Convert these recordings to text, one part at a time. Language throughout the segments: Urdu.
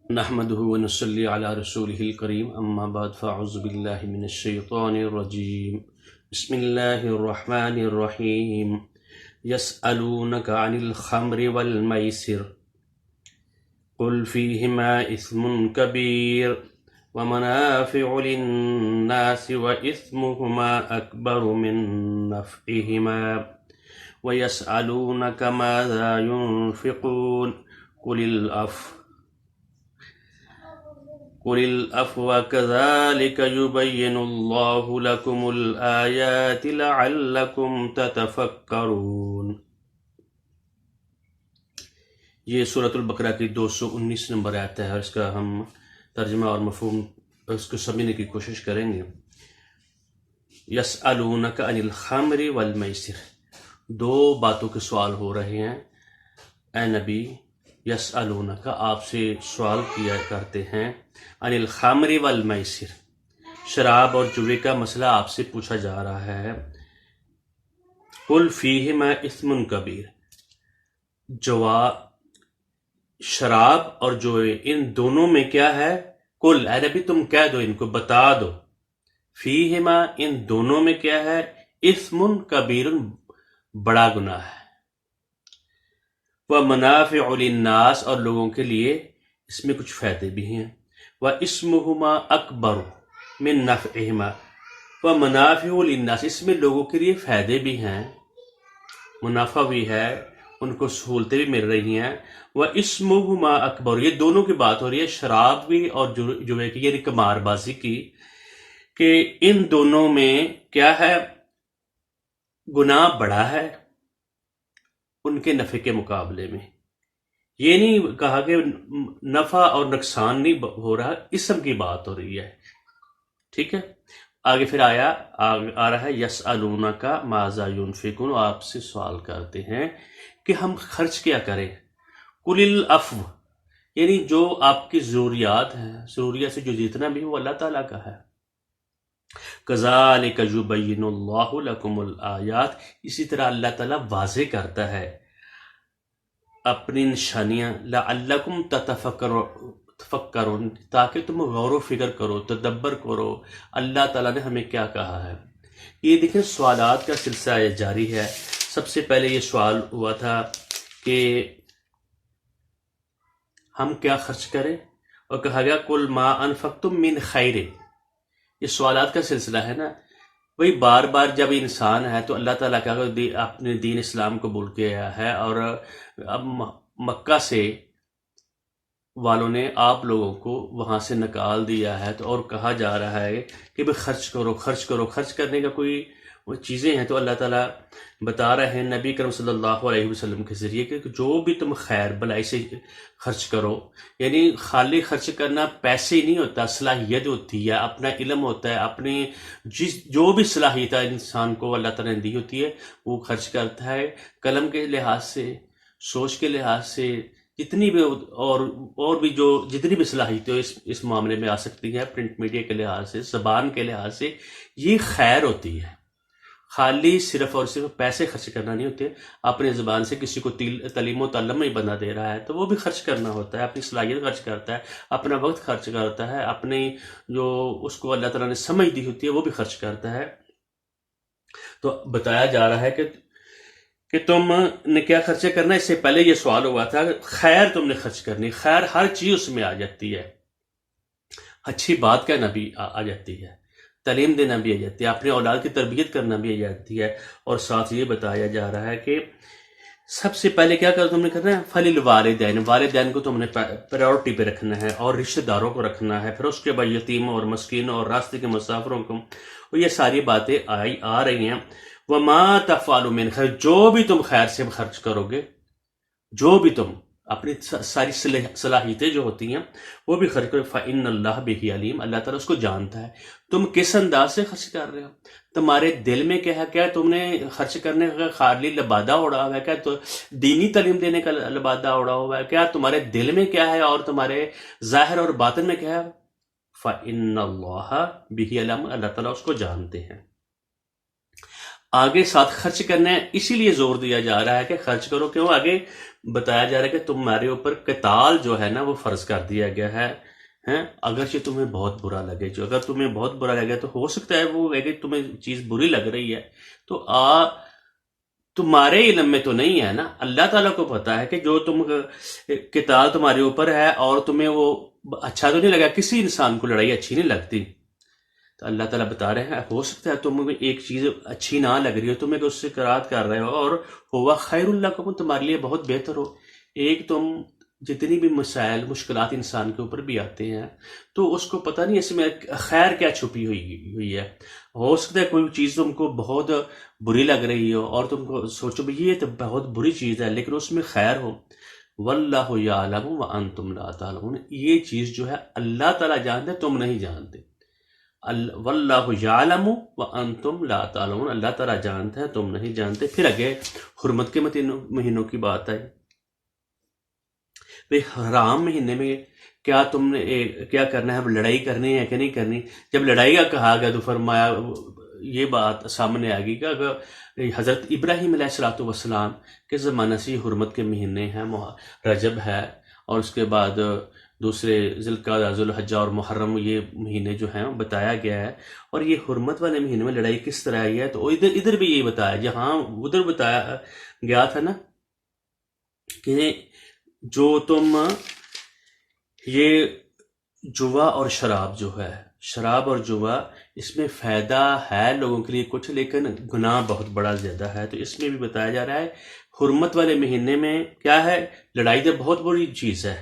نحمده ونصلي على رسوله الكريم اما بعد فاعوذ بالله من الشيطان الرجيم بسم الله الرحمن الرحيم يسألونك عن الخمر والميسر قل فيهما إثم كبير ومنافع للناس وإثمهما أكبر من نفعهما ويسألونك ماذا ينفقون قل العفو كذلك يبين الله لكم الآيات لعلكم تتفكرون۔ یہ سورۃ البقرہ کی 219 نمبر آیت ہے، اور اس کا ہم ترجمہ اور مفہوم اس کو سمجھنے کی کوشش کریں گے۔ یسألونک عن الخمر والمیسر، دو باتوں کے سوال ہو رہے ہیں اے نبی۔ یسألونک، آپ سے سوال کیا کرتے ہیں، عن الخمر والمیسر، شراب اور جوے کا مسئلہ آپ سے پوچھا جا رہا ہے۔ قل فیہما اثم کبیر، شراب اور جوے ان دونوں میں کیا ہے؟ قل، اے نبی تم کہہ دو، ان کو بتا دو، فیہما ان دونوں میں کیا ہے؟ اثم کبیر، بڑا گناہ ہے، ومنافع للناس، اور لوگوں کے لیے اس میں کچھ فائدے بھی ہیں، واسمہما اکبر من نفعہما، ومنافع للناس، اس میں لوگوں کے لیے فائدے بھی ہیں، منافع بھی ہے، ان کو سہولتیں بھی مل رہی ہیں۔ واسمہما اکبر، یہ دونوں کی بات ہو رہی ہے، شراب کی اور جوے کی، یعنی قمار بازی کی، کہ ان دونوں میں کیا ہے؟ گناہ بڑا ہے ان کے نفع کے مقابلے میں۔ یہ نہیں کہا کہ نفع اور نقصان نہیں ہو رہا، اسم کی بات ہو رہی ہے، ٹھیک ہے۔ آگے پھر آ رہا ہے یسألونک ماذا ينفقون، آپ سے سوال کرتے ہیں کہ ہم خرچ کیا کریں۔ قل العفو، یعنی جو آپ کی ضروریات ہیں، ضروریات سے جو جتنا بھی وہ اللہ تعالیٰ کا ہے۔ کذالک یبین اللہ لکم الآیات، اسی طرح اللہ تعالیٰ واضح کرتا ہے اپنی نشانیاں، لعلکم تتفکرون، تاکہ تم غور و فکر کرو، تدبر کرو اللہ تعالیٰ نے ہمیں کیا کہا ہے۔ یہ دیکھیں سوالات کا سلسلہ جاری ہے۔ سب سے پہلے یہ سوال ہوا تھا کہ ہم کیا خرچ کریں، اور کہا گیا قل ما انفقتم من خیر، یہ سوالات کا سلسلہ ہے نا۔ وہی بار بار جب انسان ہے تو اللہ تعالیٰ کا اپنے دین اسلام قبول کیا ہے، اور اب مکہ سے والوں نے آپ لوگوں کو وہاں سے نکال دیا ہے، تو اور کہا جا رہا ہے کہ بھئی خرچ کرو، خرچ کرو۔ خرچ کرنے کا کوئی وہ چیزیں ہیں تو اللہ تعالیٰ بتا رہے ہیں نبی کرم صلی اللہ علیہ وسلم کے ذریعے کہ جو بھی تم خیر بلائی سے خرچ کرو، یعنی خالی خرچ کرنا پیسے نہیں ہوتا، صلاحیت ہوتی ہے، اپنا علم ہوتا ہے، اپنی جو بھی صلاحیت انسان کو اللہ تعالیٰ نے دی ہوتی ہے وہ خرچ کرتا ہے، قلم کے لحاظ سے، سوچ کے لحاظ سے، جتنی بھی اور بھی جو جتنی بھی صلاحیتیں اس معاملے میں آ سکتی ہیں، پرنٹ میڈیا کے لحاظ سے، زبان کے لحاظ سے، یہ خیر ہوتی ہے۔ خالی صرف اور صرف پیسے خرچ کرنا نہیں ہوتے، اپنے زبان سے کسی کو تعلیم و تعلم میں بنا دے رہا ہے تو وہ بھی خرچ کرنا ہوتا ہے، اپنی صلاحیت خرچ کرتا ہے، اپنا وقت خرچ کرتا ہے، اپنی جو اس کو اللہ تعالیٰ نے سمجھ دی ہوتی ہے وہ بھی خرچ کرتا ہے۔ تو بتایا جا رہا ہے کہ تم نے کیا خرچہ کرنا ہے۔ اس سے پہلے یہ سوال ہوا تھا خیر تم نے خرچ کرنی، خیر ہر چیز اس میں آ جاتی ہے، اچھی بات کہنا بھی آ جاتی ہے، تعلیم دینا بھی آ جاتی ہے، اپنے اولاد کی تربیت کرنا بھی آ جاتی ہے، اور ساتھ یہ بتایا جا رہا ہے کہ سب سے پہلے کیا تم نے کرنا ہے؟ فَلِلْوَالِدَيْنِ، والدین کو تم نے پریورٹی پہ رکھنا ہے، اور رشتہ داروں کو رکھنا ہے، پھر اس کے بعد یتیموں اور مسکینوں اور راستے کے مسافروں کو، اور یہ ساری باتیں آ رہی ہیں۔ وَمَا تَفْعَلُوا مِنْ خَيْرٍ، جو بھی تم خیر سے خرچ کرو گے، جو بھی تم اپنی ساری صلاحیتیں جو ہوتی ہیں وہ بھی خرچ کرو، فَإِنَّ اللَّهَ بِهِ عَلِيمٌ، اللہ تعالیٰ اس کو جانتا ہے تم کس انداز سے خرچ کر رہے ہو، تمہارے دل میں کیا ہے، کیا تم نے خرچ کرنے کا خالی لبادہ اڑا ہوا ہے، کیا تو دینی تعلیم دینے کا لبادہ اڑا ہوا ہے، کیا تمہارے دل میں کیا ہے اور تمہارے ظاہر اور باطن میں کیا ہے؟ فَإِنَّ اللَّهَ بِهِ عَلِيمٌ، اللہ تعالیٰ اس کو جانتے ہیں۔ آگے ساتھ خرچ کرنا ہے، اسی لیے زور دیا جا رہا ہے کہ خرچ کرو، کیوں آگے بتایا جا رہا ہے کہ تمہارے اوپر قتال جو ہے نا وہ فرض کر دیا گیا ہے، ہیں اگرچہ تمہیں بہت برا لگے، جو اگر تمہیں بہت برا لگے تو ہو سکتا ہے وہ اگر تمہیں چیز بری لگ رہی ہے تو تمہارے علم میں تو نہیں ہے نا، اللہ تعالیٰ کو پتا ہے کہ جو قتال تمہارے اوپر ہے اور تمہیں وہ اچھا تو نہیں لگا، کسی انسان کو لڑائی اچھی نہیں لگتی، تو اللہ تعالیٰ بتا رہے ہیں ہو سکتا ہے تمہیں ایک چیز اچھی نہ لگ رہی ہو، تمہیں اس سے قرات کر رہے ہو، اور ہوا خیر اللہ کو تمہارے لیے بہت بہتر ہو۔ ایک تم جتنی بھی مسائل مشکلات انسان کے اوپر بھی آتے ہیں تو اس کو پتہ نہیں اس میں خیر کیا چھپی ہوئی ہے، ہو سکتا ہے کوئی چیز تم کو بہت بری لگ رہی ہو اور تم کو سوچو بھی یہ تو بہت بری چیز ہے لیکن اس میں خیر ہو، واللہ یعلم وانتم لا تعلمون، یہ چیز جو ہے اللہ تعالیٰ جانتے ہیں تم نہیں جانتے، واللہ یعلم وانتم لا تعلمون، اللہ تعالیٰ جانتا ہے تم نہیں جانتے۔ پھر آگے حرمت کے مہینوں کی بات آئی، بھئی حرام مہینے میں کیا تم نے کیا کرنا ہے، لڑائی کرنی ہے کہ نہیں کرنی؟ جب لڑائی کا کہا گیا تو فرمایا یہ بات سامنے آ گئی کہ اگر حضرت ابراہیم علیہ السلام کے زمانہ سے یہ حرمت کے مہینے ہیں، رجب ہے اور اس کے بعد دوسرے ذوالقعدہ ذوالحجہ اور محرم، یہ مہینے جو ہیں بتایا گیا ہے، اور یہ حرمت والے مہینے میں لڑائی کس طرح آئی ہے تو ادھر بھی یہ بتایا، جہاں ادھر بتایا گیا تھا نا کہ جو تم یہ جوا اور شراب جو ہے، شراب اور جوا، اس میں فائدہ ہے لوگوں کے لیے کچھ لیکن گناہ بہت بڑا زیادہ ہے، تو اس میں بھی بتایا جا رہا ہے حرمت والے مہینے میں کیا ہے، لڑائی تو بہت بڑی چیز ہے،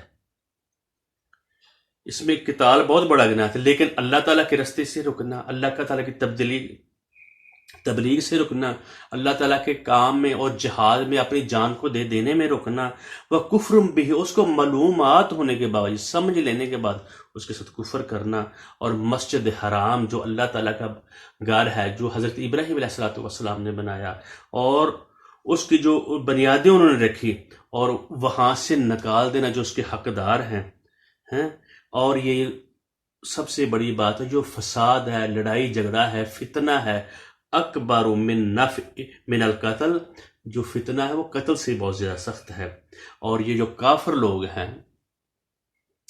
اس میں قتال بہت بڑا گناہ ہے، لیکن اللہ تعالیٰ کے رستے سے رکنا، اللہ کا تعالیٰ کی تبلیغ سے رکنا، اللہ تعالیٰ کے کام میں اور جہاد میں اپنی جان کو دے دینے میں رکنا، وہ کفر بھی، اس کو معلومات ہونے کے باوجود، سمجھ لینے کے بعد اس کے ساتھ کفر کرنا، اور مسجد حرام جو اللہ تعالیٰ کا گھر ہے، جو حضرت ابراہیم علیہ السلام نے بنایا اور اس کی جو بنیادیں انہوں نے رکھی، اور وہاں سے نکال دینا جو اس کے حقدار ہیں، اور یہ سب سے بڑی بات ہے جو فساد ہے، لڑائی جھگڑا ہے، فتنہ ہے، اکبر من القتل، جو فتنہ ہے وہ قتل سے بہت زیادہ سخت ہے، اور یہ جو کافر لوگ ہیں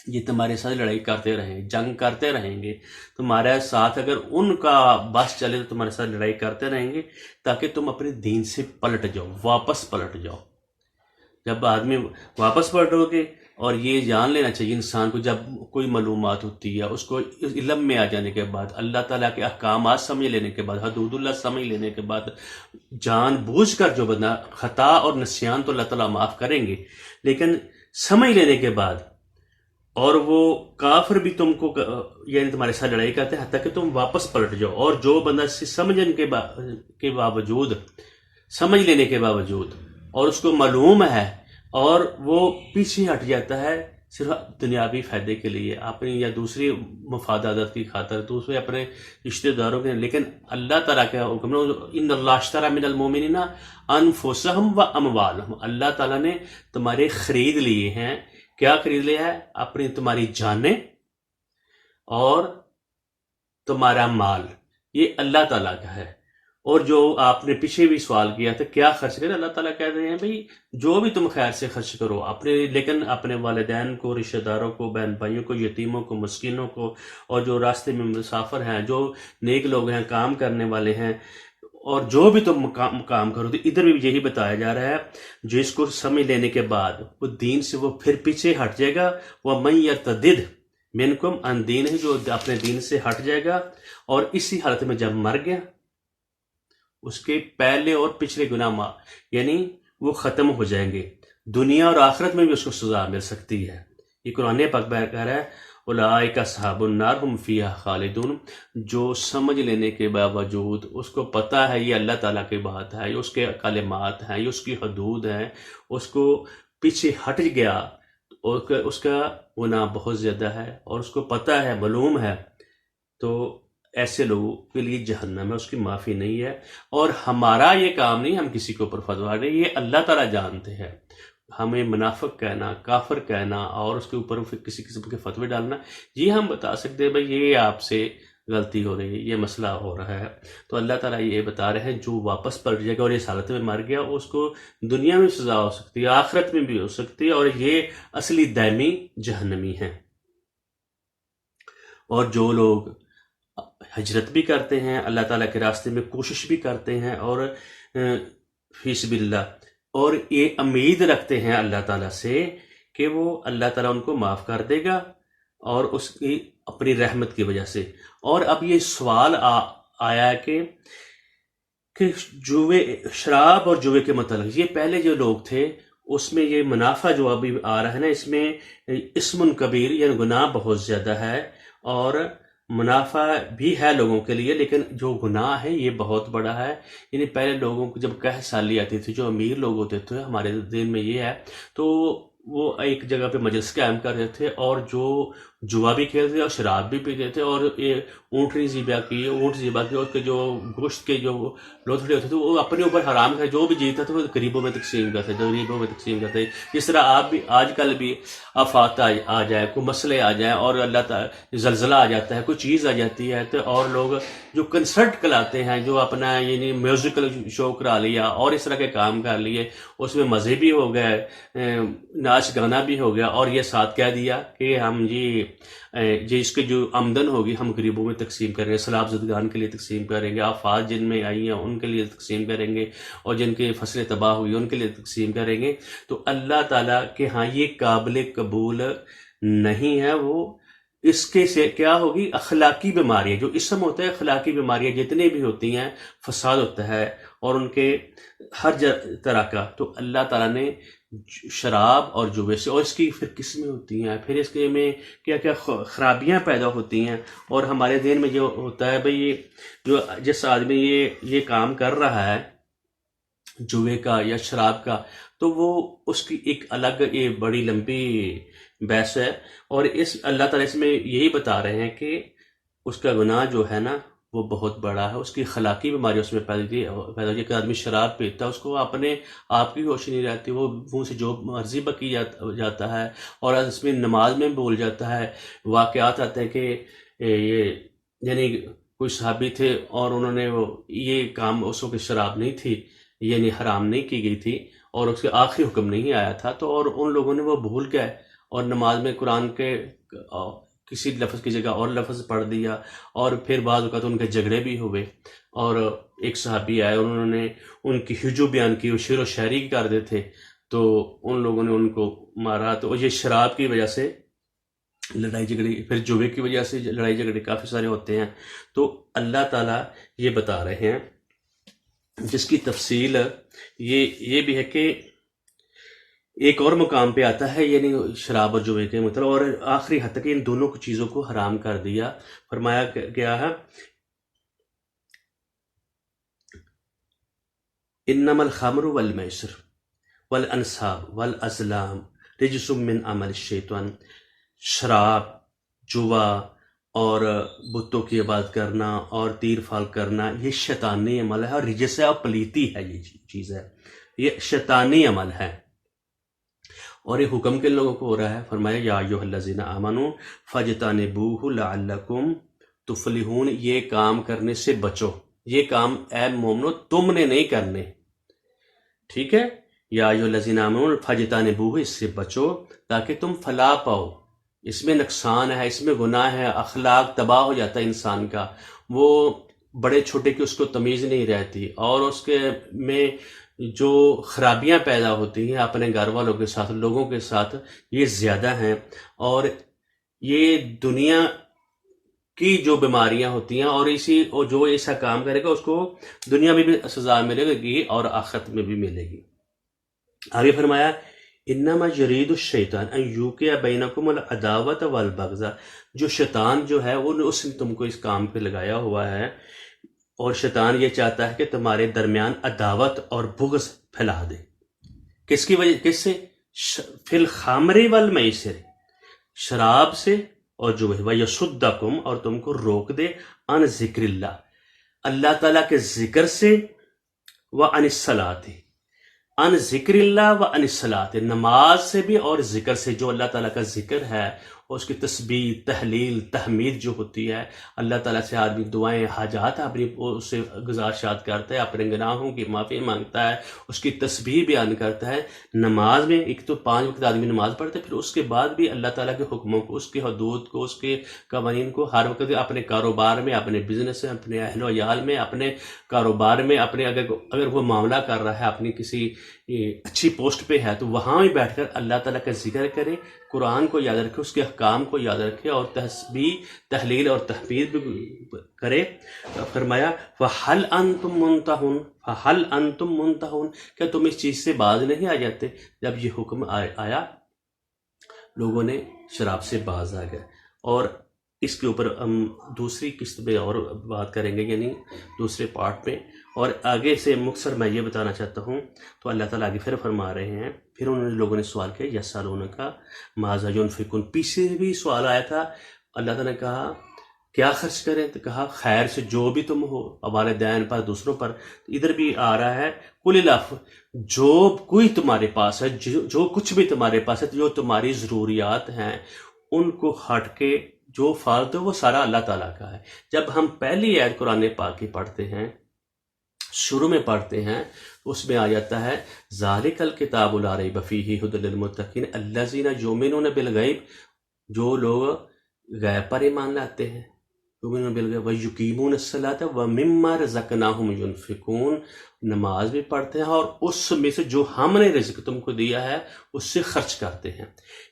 یہ تمہارے ساتھ لڑائی کرتے رہیں، جنگ کرتے رہیں گے، تمہارے ساتھ اگر ان کا بس چلے تو تمہارے ساتھ لڑائی کرتے رہیں گے تاکہ تم اپنے دین سے پلٹ جاؤ، واپس پلٹ جاؤ۔ جب آدمی واپس پلٹو گے، اور یہ جان لینا چاہیے انسان کو جب کوئی معلومات ہوتی ہے، اس کو علم میں آ جانے کے بعد، اللہ تعالیٰ کے احکامات سمجھ لینے کے بعد، حدود اللہ سمجھ لینے کے بعد، جان بوجھ کر جو بندہ خطا اور نسیان تو اللہ تعالیٰ معاف کریں گے، لیکن سمجھ لینے کے بعد، اور وہ کافر بھی تم کو یعنی تمہارے ساتھ لڑائی کرتے ہیں حتیٰ کہ تم واپس پلٹ جاؤ، اور جو بندہ سمجھنے کے باوجود، سمجھ لینے کے باوجود، اور اس کو معلوم ہے اور وہ پیچھے ہٹ جاتا ہے صرف دنیاوی فائدے کے لیے، اپنی یا دوسری مفادات کی خاطر، دوسرے اپنے رشتہ داروں کے، لیکن اللہ تعالیٰ کے حکم، ان اللہ اشتری من المؤمنین انفسہم و اموالہم، اللہ تعالیٰ نے تمہارے خرید لیے ہیں، کیا خرید لیا ہے؟ اپنی تمہاری جانیں اور تمہارا مال، یہ اللہ تعالیٰ کا ہے۔ اور جو آپ نے پیچھے بھی سوال کیا تھا کیا خرچ کرے، اللہ تعالیٰ کہہ رہے ہیں بھئی جو بھی تم خیر سے خرچ کرو، لیکن اپنے والدین کو، رشتہ داروں کو، بہن بھائیوں کو، یتیموں کو، مسکینوں کو، اور جو راستے میں مسافر ہیں، جو نیک لوگ ہیں، کام کرنے والے ہیں، اور جو بھی تم کام کرو، تو ادھر بھی یہی بتایا جا رہا ہے جس کو سمجھ لینے کے بعد وہ دین سے وہ پھر پیچھے ہٹ جائے گا، وَمَن يَرْتَدِدْ مِنْكُمْ عَنْ دِینِهِ، جو اپنے دین سے ہٹ جائے گا اور اسی حالت میں جب مر گیا، اس کے پہلے اور پچھلے گناہ یعنی وہ ختم ہو جائیں گے، دنیا اور آخرت میں بھی اس کو سزا مل سکتی ہے۔ یہ قرآن پاک بیان کر رہا ہے اولئک اصحاب النار هم فیہا خالدون، جو سمجھ لینے کے باوجود اس کو پتہ ہے یہ اللہ تعالیٰ کی بات ہے، یہ اس کے کلمات ہیں، یہ اس کی حدود ہیں، اس کو پیچھے ہٹ گیا، اس کا گناہ بہت زیادہ ہے اور اس کو پتہ ہے، معلوم ہے، تو ایسے لوگوں کے لیے جہنم ہے، اس کی معافی نہیں ہے۔ اور ہمارا یہ کام نہیں ہم کسی کے اوپر فتویٰ دیں، یہ اللہ تعالیٰ جانتے ہیں، ہمیں منافق کہنا، کافر کہنا اور اس کے اوپر کسی قسم کے فتوے ڈالنا، یہ ہم بتا سکتے ہیں بھئی یہ آپ سے غلطی ہو رہی ہے، یہ مسئلہ ہو رہا ہے، تو اللہ تعالیٰ یہ بتا رہے ہیں جو واپس پلٹ جائے گا اور اس حالت میں مر گیا اس کو دنیا میں سزا ہو سکتی ہے، آخرت میں بھی ہو سکتی ہے، اور یہ اصلی دائمی جہنمی ہے۔ اور جو لوگ ہجرت بھی کرتے ہیں، اللہ تعالیٰ کے راستے میں کوشش بھی کرتے ہیں، اور فی سبیل اللہ، اور یہ امید رکھتے ہیں اللہ تعالیٰ سے کہ وہ اللہ تعالیٰ ان کو معاف کر دے گا، اور اس کی اپنی رحمت کی وجہ سے۔ اور اب یہ سوال آیا ہے کہ شراب اور جوے کے متعلق، یہ پہلے جو لوگ تھے اس میں یہ منافع جو ابھی آ رہا ہے نا، اس میں اسم کبیر یعنی گناہ بہت زیادہ ہے، اور منافع بھی ہے لوگوں کے لیے، لیکن جو گناہ ہے یہ بہت بڑا ہے۔ یعنی پہلے لوگوں کو جب قحط سالی آتی تھی، جو امیر لوگ ہوتے تھے، ہمارے دین میں یہ ہے، تو وہ ایک جگہ پہ مجلس قائم کر رہے تھے، اور جو جوا بھی کھیلتے تھے اور شراب بھی پیتے تھے، اور اونٹ ذبح کی اور اس کے جو گوشت کے جو لوتھڑے ہوتے تھے وہ اپنے اوپر حرام کرتے، جو بھی جیتا تھا وہ غریبوں میں تقسیم کرتے، جس طرح آپ بھی آج کل بھی آفات آ جائے، کوئی مسئلے آ جائیں، اور اللہ تعالی زلزلہ آ جاتا ہے، کوئی چیز آ جاتی ہے، تو اور لوگ جو کنسرٹ کراتے ہیں، جو اپنا یعنی میوزیکل شو کرا لیا اور اس طرح کے کام کر لیے، اس میں مزے بھی ہو گئے، ناچ گانا بھی ہو گیا، اور یہ ساتھ کہہ دیا کہ ہم جی اس کے جو آمدن ہوگی ہم غریبوں میں تقسیم کریں گے، سیلاب زدگان کے لیے تقسیم کریں گے، آفات جن میں آئی ہیں ان کے لیے تقسیم کریں گے، اور جن کی فصلیں تباہ ہوئی ان کے لیے تقسیم کریں گے۔ تو اللہ تعالیٰ کہ ہاں یہ قابل قبول نہیں ہے، وہ اس کے سے کیا ہوگی؟ اخلاقی بیماریاں، جو اسم ہوتا ہے اخلاقی بیماریاں جتنے بھی ہوتی ہیں، فساد ہوتا ہے، اور ان کے ہر طرح کا، تو اللہ تعالیٰ نے شراب اور جوے سے، اور اس کی پھر قسمیں ہوتی ہیں، پھر اس کے میں کیا کیا خرابیاں پیدا ہوتی ہیں، اور ہمارے دین میں جو ہوتا ہے بھئی جو جس آدمی یہ کام کر رہا ہے جوے کا یا شراب کا، تو وہ اس کی ایک الگ بڑی لمبی بحث ہے، اور اللہ تعالیٰ اس میں یہی بتا رہے ہیں کہ اس کا گناہ جو ہے نا وہ بہت بڑا ہے، اس کی اخلاقی بیماری اس میں پیدا ہوتی ہے کہ آدمی شراب پیتا ہے، اس کو اپنے آپ کی ہوش نہیں رہتی، وہ منہ سے جو مرضی بکی جاتا ہے، اور اس میں نماز میں بول جاتا ہے۔ واقعات آتے ہیں کہ یہ یعنی کوئی صحابی تھے، اور انہوں نے یہ کام، اس وقت شراب نہیں تھی، یعنی حرام نہیں کی گئی تھی، اور اس کے آخری حکم نہیں آیا تھا، تو اور ان لوگوں نے وہ بھول گئے، اور نماز میں قرآن کے کسی لفظ کی جگہ اور لفظ پڑھ دیا، اور پھر بعض اوقات ان کے جھگڑے بھی ہوئے، اور ایک صحابی آئے، انہوں نے ان کی ہجو بیان کی، وہ شعر و شاعری کر رہے تھے، تو ان لوگوں نے ان کو مارا، تو یہ شراب کی وجہ سے لڑائی جھگڑے، پھر جوے کی وجہ سے لڑائی جھگڑے کافی سارے ہوتے ہیں۔ تو اللہ تعالیٰ یہ بتا رہے ہیں، جس کی تفصیل یہ بھی ہے کہ ایک اور مقام پہ آتا ہے، یعنی شراب اور جوے کے مطلب، اور آخری حد تک ان دونوں چیزوں کو حرام کر دیا۔ فرمایا گیا ہے انما الخمر والمیسر والانصاب والازلام رجس من عمل الشیطان، شراب، جوا اور بتوں کی عبادت کرنا اور تیر فال کرنا یہ شیطانی عمل ہے، اور رجس ہے اور پلیتی ہے، یہ چیز ہے، یہ شیطانی عمل ہے، اور یہ حکم کن لوگوں کو ہو رہا ہے؟ فرمایا یا ایھا الذین آمنوا فاجتنبوہ لعلکم تفلحون، یہ کام کرنے سے بچو، یہ کام اے مومنو تم نے نہیں کرنے، ٹھیک ہے؟ یا ایھا الذین آمنوا فاجتنبوہ، اس سے بچو تاکہ تم فلاح پاؤ۔ اس میں نقصان ہے، اس میں گناہ ہے، اخلاق تباہ ہو جاتا ہے انسان کا، وہ بڑے چھوٹے کی اس کو تمیز نہیں رہتی، اور اس کے میں جو خرابیاں پیدا ہوتی ہیں اپنے گھر والوں کے ساتھ، لوگوں کے ساتھ، یہ زیادہ ہیں، اور یہ دنیا کی جو بیماریاں ہوتی ہیں، اور جو ایسا کام کرے گا اس کو دنیا میں بھی سزا ملے گی اور آخرت میں بھی ملے گی۔ آگے فرمایا انما یرید الشیطان ان یوقع بینکم العداوۃ والبغض، جو شیطان جو ہے اس نے تم کو اس کام پہ لگایا ہوا ہے، اور شیطان یہ چاہتا ہے کہ تمہارے درمیان عداوت اور بغض پھیلا دے۔ کس کی وجہ؟ کس سے؟ فی الخمر والمیسر، شراب سے اور جو ہے ویصدکم، اور تم کو روک دے عن ذکر اللہ، اللہ تعالیٰ کے ذکر سے، وعن الصلاۃ، عن ذکر اللہ وعن الصلاۃ، نماز سے بھی اور ذکر سے، جو اللہ تعالیٰ کا ذکر ہے اور اس کی تسبیح، تحلیل، تحمید جو ہوتی ہے، اللہ تعالیٰ سے آدمی دعائیں، حاجات اپنی اس سے گزارشات کرتا ہے، اپنے گناہوں کی معافی مانگتا ہے، اس کی تسبیح بیان کرتا ہے۔ نماز میں ایک تو 5 وقت آدمی نماز پڑھتا ہے، پھر اس کے بعد بھی اللہ تعالیٰ کے حکموں کو، اس کے حدود کو، اس کے قوانین کو ہر وقت اپنے کاروبار میں، اپنے بزنس میں، اپنے اہل و عیال میں، اپنے کاروبار میں، اپنے اگر وہ معاملہ کر رہا ہے، اپنی کسی اچھی پوسٹ پہ ہے، تو وہاں بھی بیٹھ کر اللہ تعالیٰ کا ذکر کرے، قرآن کو یاد رکھے، اس کے احکام کو یاد رکھے، اور تسبیح، تحلیل اور تحمید بھی کرے۔ فرمایا فَهَلْ أَنْتُمْ مُنْتَهُونَ فَهَلْ أَنْتُمْ مُنْتَهُونَ، کیا تم اس چیز سے باز نہیں آ جاتے؟ جب یہ حکم آیا، لوگوں نے شراب سے باز آ گئے۔ اور اس کے اوپر ہم دوسری قسط میں اور بات کریں گے، یعنی دوسرے پارٹ میں، اور آگے سے مختصر میں یہ بتانا چاہتا ہوں۔ تو اللہ تعالیٰ آگے پھر فرما رہے ہیں، پھر انہوں نے لوگوں نے سوال کیا یسألونک ماذا ینفقون، پیچھے بھی سوال آیا تھا، اللہ تعالیٰ نے کہا کیا خرچ کریں، تو کہا خیر سے جو بھی تم ہو، والدین پر، دوسروں پر۔ ادھر بھی آ رہا ہے قل العفو، جو کوئی تمہارے پاس ہے، جو کچھ بھی تمہارے پاس ہے، جو تمہاری ضروریات ہیں، ان کو ہٹ کے جو فالتو ہے وہ سارا اللہ تعالیٰ کا ہے۔ جب ہم پہلی آیت قرآن پاک کی پڑھتے ہیں، شروع میں پڑھتے ہیں، اس میں آ جاتا ہے ذالک الکتاب لا ریب فیہ ھدی للمتقین الذین یؤمنون بالغیب، جو لوگ غیب پر ایمان لاتے ہیں، یؤمنون بالغیب ویقیمون الصلاۃ ومما رزقناہم ینفقون، نماز بھی پڑھتے ہیں اور اس میں سے جو ہم نے رزق تم کو دیا ہے اس سے خرچ کرتے ہیں۔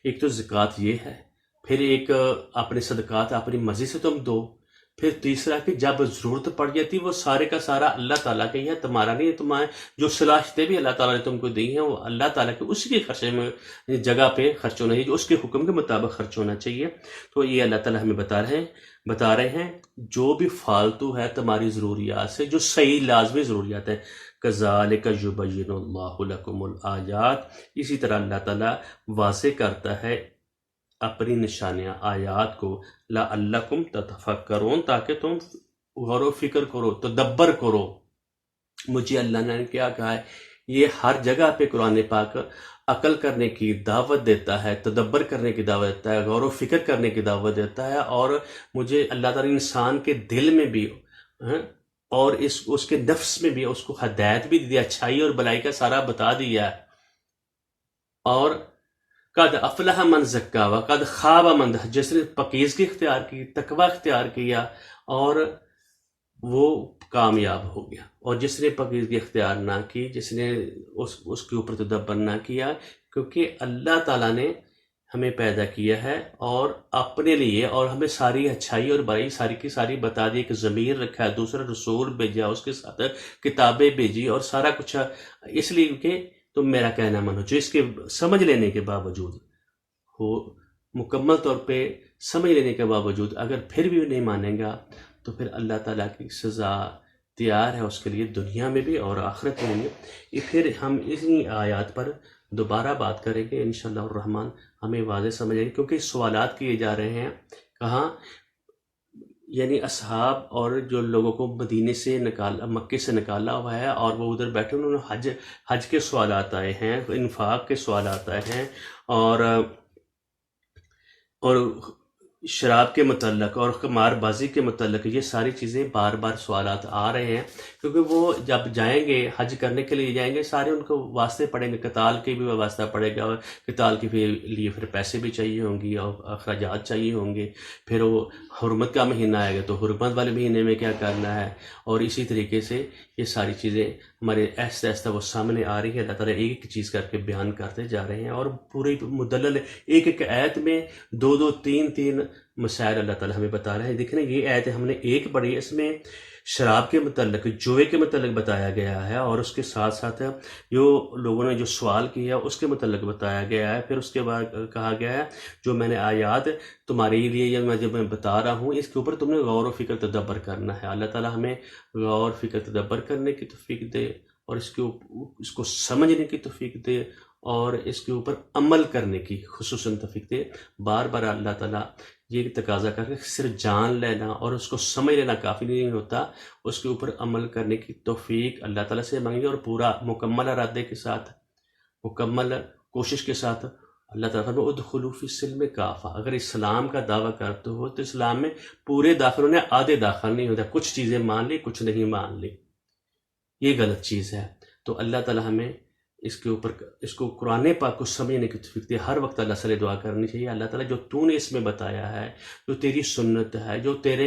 ایک تو زکوٰۃ یہ ہے، پھر ایک اپنے صدقات اپنی مرضی سے تم دو، پھر تیسرا کہ جب ضرورت پڑ جاتی وہ سارے کا سارا اللہ تعالیٰ کا ہی ہے، تمہارا نہیں ہے۔ تمہارے جو صلاحیتیں بھی اللہ تعالیٰ نے تم کو دی ہیں وہ اللہ تعالیٰ کے اسی کے خرچے میں جگہ پہ خرچ ہونا چاہیے، جو اس کے حکم کے مطابق خرچ ہونا چاہیے۔ تو یہ اللہ تعالیٰ ہمیں بتا رہے ہیں جو بھی فالتو ہے تمہاری ضروریات سے، جو صحیح لازمی ضروریات ہیں، کذالک یبین اللہ لکم الآیات، اسی طرح اللہ تعالیٰ واضح کرتا ہے اپنی نشانیاں، آیات کو، لعلکم تتفکرون، تاکہ تم غور و فکر کرو، تدبر کرو۔ مجھے اللہ نے کیا کہا ہے، یہ ہر جگہ پہ قرآن پاک عقل کرنے کی دعوت دیتا ہے، تدبر کرنے کی دعوت دیتا ہے، غور و فکر کرنے کی دعوت دیتا ہے، اور مجھے اللہ تعالیٰ انسان کے دل میں بھی اور اس کے نفس میں بھی اس کو ہدایت بھی دی، اچھائی اور بلائی کا سارا بتا دیا ہے۔ اور قد افلح من زکا و قد خواب من دسا، جس نے پاکیزگی اختیار کی، تقوی اختیار کیا، اور وہ کامیاب ہو گیا۔ اور جس نے پاکیزگی اختیار نہ کی، جس نے اس کے اوپر تدبر نہ کیا، کیونکہ اللہ تعالیٰ نے ہمیں پیدا کیا ہے اور اپنے لیے، اور ہمیں ساری اچھائی اور برائی ساری کی ساری بتا دی، ایک ضمیر رکھا ہے، دوسرا رسول بھیجا، اس کے ساتھ کتابیں بھیجی، اور سارا کچھ اس لیے کہ تم میرا کہنا مانو۔ جو اس کے سمجھ لینے کے باوجود ہو، مکمل طور پہ سمجھ لینے کے باوجود اگر پھر بھی نہیں مانیں گا، تو پھر اللہ تعالیٰ کی سزا تیار ہے اس کے لیے، دنیا میں بھی اور آخرت میں بھی۔ یہ پھر ہم اسی آیات پر دوبارہ بات کریں گے انشاءاللہ الرحمن، ہمیں واضح سمجھ آئے گی، کیونکہ سوالات کیے جا رہے ہیں کہاں، یعنی اصحاب اور جو لوگوں کو مدینے سے مکے سے نکالا ہوا ہے، اور وہ ادھر بیٹھے، انہوں نے حج کے سوالات آئے ہیں، انفاق کے سوالات آئے ہیں، اور شراب کے متعلق اور قمار بازی کے متعلق، یہ ساری چیزیں بار بار سوالات آ رہے ہیں، کیونکہ وہ جب جائیں گے حج کرنے کے لیے جائیں گے، سارے ان کو واسطے پڑیں گے، قتال کے بھی واسطہ پڑے گا، اور قتال کے لیے پھر پیسے بھی چاہیے ہوں گی اور اخراجات چاہیے ہوں گے، پھر وہ حرمت کا مہینہ آئے گا تو حرمت والے مہینے میں کیا کرنا ہے، اور اسی طریقے سے یہ ساری چیزیں ہمارے آہستہ آہستہ وہ سامنے آ رہی ہے۔ اللہ تعالیٰ ایک ایک چیز کر کے بیان کرتے جا رہے ہیں، اور پوری مدلل ایک ایک آیت میں دو تین مسائل اللہ تعالیٰ ہمیں بتا رہے ہیں۔ دیکھیں یہ آیت ہم نے ایک پڑھی، اس میں شراب کے متعلق، جوئے کے متعلق بتایا گیا ہے، اور اس کے ساتھ ساتھ جو لوگوں نے جو سوال کیا اس کے متعلق بتایا گیا ہے۔ پھر اس کے بعد کہا گیا ہے جو میں نے آیات تمہارے لیے یا میں جب میں بتا رہا ہوں، اس کے اوپر تم نے غور و فکر تدبر کرنا ہے۔ اللہ تعالیٰ ہمیں غور و فکر تدبر کرنے کی توفیق دے، اور اس کو سمجھنے کی توفیق دے، اور اس کے اوپر عمل کرنے کی خصوصاً توفیق دے۔ بار بار اللہ تعالیٰ یہ تقاضا کر کے صرف جان لینا اور اس کو سمجھ لینا کافی نہیں ہوتا، اس کے اوپر عمل کرنے کی توفیق اللہ تعالیٰ سے مانگیں، اور پورا مکمل ارادے کے ساتھ، مکمل کوشش کے ساتھ اللہ تعالیٰ فرماتا ہے ادخلوا فی السلم کافہ، اگر اسلام کا دعویٰ کرتے ہو تو اسلام میں پورے داخل ہونے، آدھے داخل نہیں ہوتا، کچھ چیزیں مان لی کچھ نہیں مان لی، یہ غلط چیز ہے۔ تو اللہ تعالیٰ ہمیں اس کو قرآن پاک کو سمجھنے کی توفیق دے۔ ہر وقت اللہ سے دعا کرنی چاہیے، اللہ تعالیٰ جو تو نے اس میں بتایا ہے، جو تیری سنت ہے، جو تیرے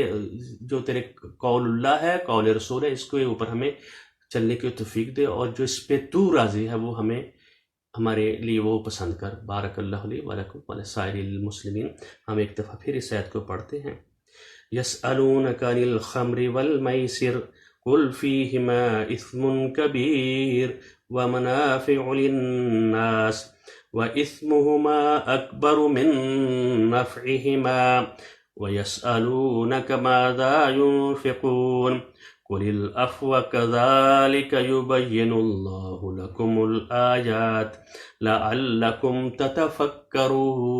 قول اللہ ہے، قول رسول ہے، اس کے اوپر ہمیں چلنے کی توفیق دے، اور جو اس پہ تو راضی ہے وہ ہمارے لیے وہ پسند کر۔ بارک اللہ لی ولکم ولسائر المسلمین۔ ہم ایک دفعہ پھر اس آیت کو پڑھتے ہیں۔ یسألونک عن الخمر والمیسر قل فیہما اثم کبیر ومنافع للناس وإثمهما أكبر من نفعهما ويسألونك ماذا ينفقون قل العفو كذلك يبين الله لكم الآيات لعلكم تتفكرون۔